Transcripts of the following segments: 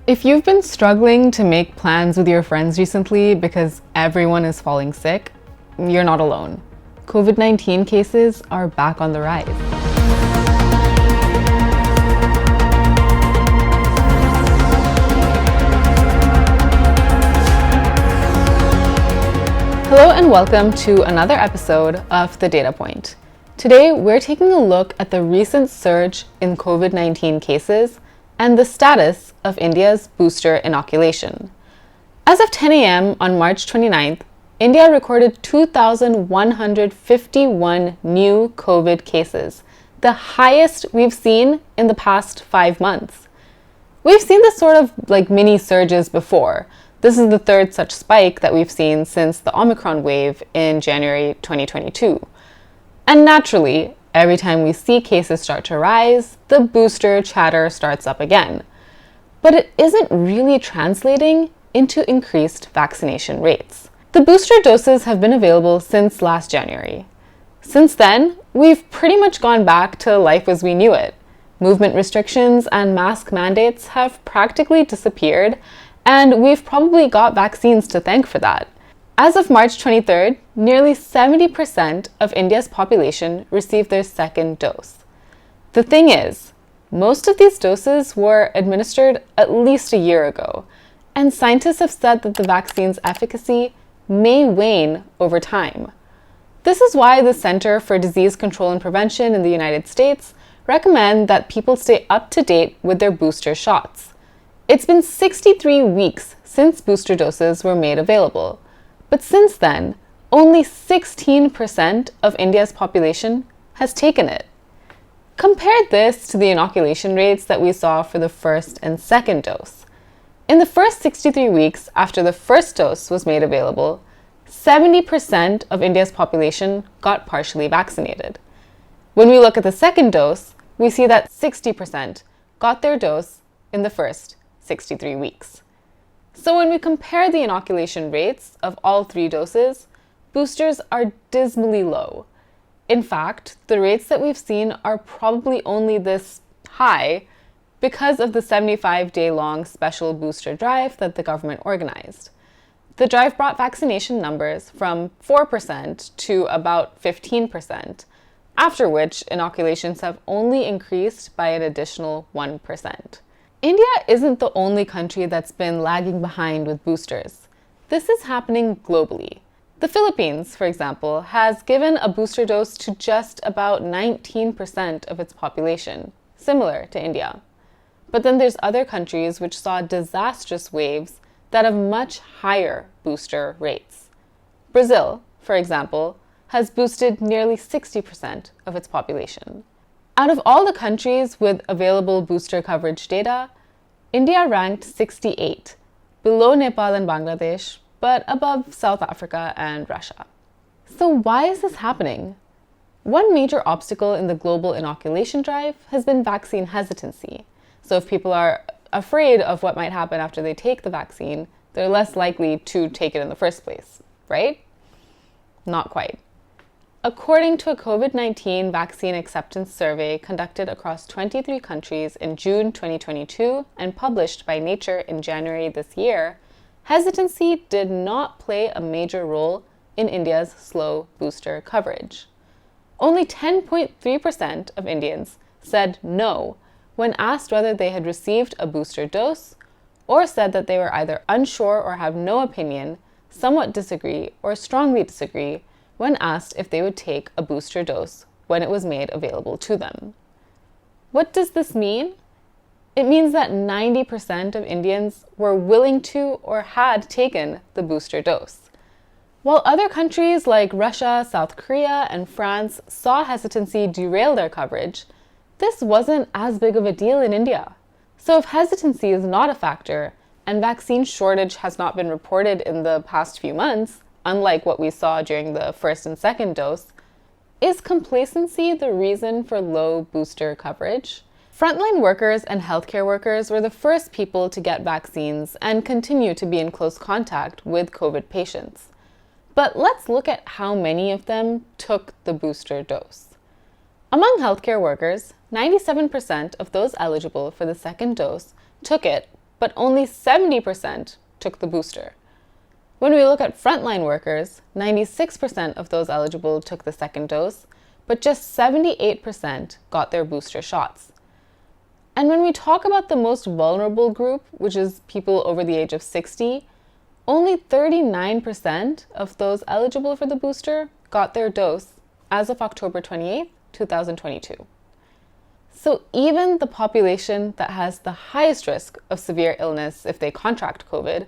If you've been struggling to make plans with your friends recently because everyone is falling sick, you're not alone. COVID-19 cases are back on the rise. Hello and welcome to another episode of The Data Point. Today, we're taking a look at the recent surge in COVID-19 cases and the status of India's booster inoculation. As of 10 a.m. on March 29th, India recorded 2,151 new COVID cases, the highest we've seen in the past 5 months. We've seen this sort of mini surges before. This is the third such spike that we've seen since the Omicron wave in January 2022. And naturally, every time we see cases start to rise, the booster chatter starts up again. But it isn't really translating into increased vaccination rates. The booster doses have been available since last January. Since then, we've pretty much gone back to life as we knew it. Movement restrictions and mask mandates have practically disappeared, and we've probably got vaccines to thank for that. As of March 23rd, nearly 70% of India's population received their second dose. The thing is, most of these doses were administered at least a year ago, and scientists have said that the vaccine's efficacy may wane over time. This is why the Center for Disease Control and Prevention in the United States recommend that people stay up to date with their booster shots. It's been 63 weeks since booster doses were made available. But since then, only 16% of India's population has taken it. Compare this to the inoculation rates that we saw for the first and second dose. In the first 63 weeks after the first dose was made available, 70% of India's population got partially vaccinated. When we look at the second dose, we see that 60% got their dose in the first 63 weeks. So when we compare the inoculation rates of all 3 doses, boosters are dismally low. In fact, the rates that we've seen are probably only this high because of the 75-day-long special booster drive that the government organized. The drive brought vaccination numbers from 4% to about 15%, after which inoculations have only increased by an additional 1%. India isn't the only country that's been lagging behind with boosters. This is happening globally. The Philippines, for example, has given a booster dose to just about 19% of its population, similar to India. But then there's other countries which saw disastrous waves that have much higher booster rates. Brazil, for example, has boosted nearly 60% of its population. Out of all the countries with available booster coverage data, India ranked 68, below Nepal and Bangladesh, but above South Africa and Russia. So why is this happening? One major obstacle in the global inoculation drive has been vaccine hesitancy. So if people are afraid of what might happen after they take the vaccine, they're less likely to take it in the first place, right? Not quite. According to a COVID-19 vaccine acceptance survey conducted across 23 countries in June 2022 and published by Nature in January this year, hesitancy did not play a major role in India's slow booster coverage. Only 10.3% of Indians said no when asked whether they had received a booster dose, or said that they were either unsure or have no opinion, somewhat disagree, or strongly disagree when asked if they would take a booster dose when it was made available to them. What does this mean? It means that 90% of Indians were willing to or had taken the booster dose. While other countries like Russia, South Korea, and France saw hesitancy derail their coverage, this wasn't as big of a deal in India. So if hesitancy is not a factor, and vaccine shortage has not been reported in the past few months, unlike what we saw during the first and second dose, is complacency the reason for low booster coverage? Frontline workers and healthcare workers were the first people to get vaccines and continue to be in close contact with COVID patients. But let's look at how many of them took the booster dose. Among healthcare workers, 97% of those eligible for the second dose took it but only 70% took the booster. When we look at frontline workers, 96% of those eligible took the second dose, but just 78% got their booster shots. And when we talk about the most vulnerable group, which is people over the age of 60, only 39% of those eligible for the booster got their dose as of October 28, 2022. So even the population that has the highest risk of severe illness if they contract COVID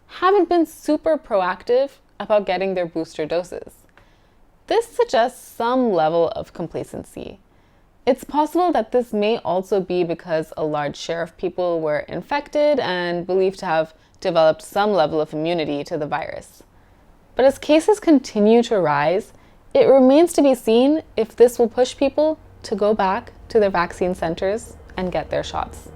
haven't been super proactive about getting their booster doses. This suggests some level of complacency. It's possible that this may also be because a large share of people were infected and believed to have developed some level of immunity to the virus. But as cases continue to rise, it remains to be seen if this will push people to go back to their vaccine centers and get their shots.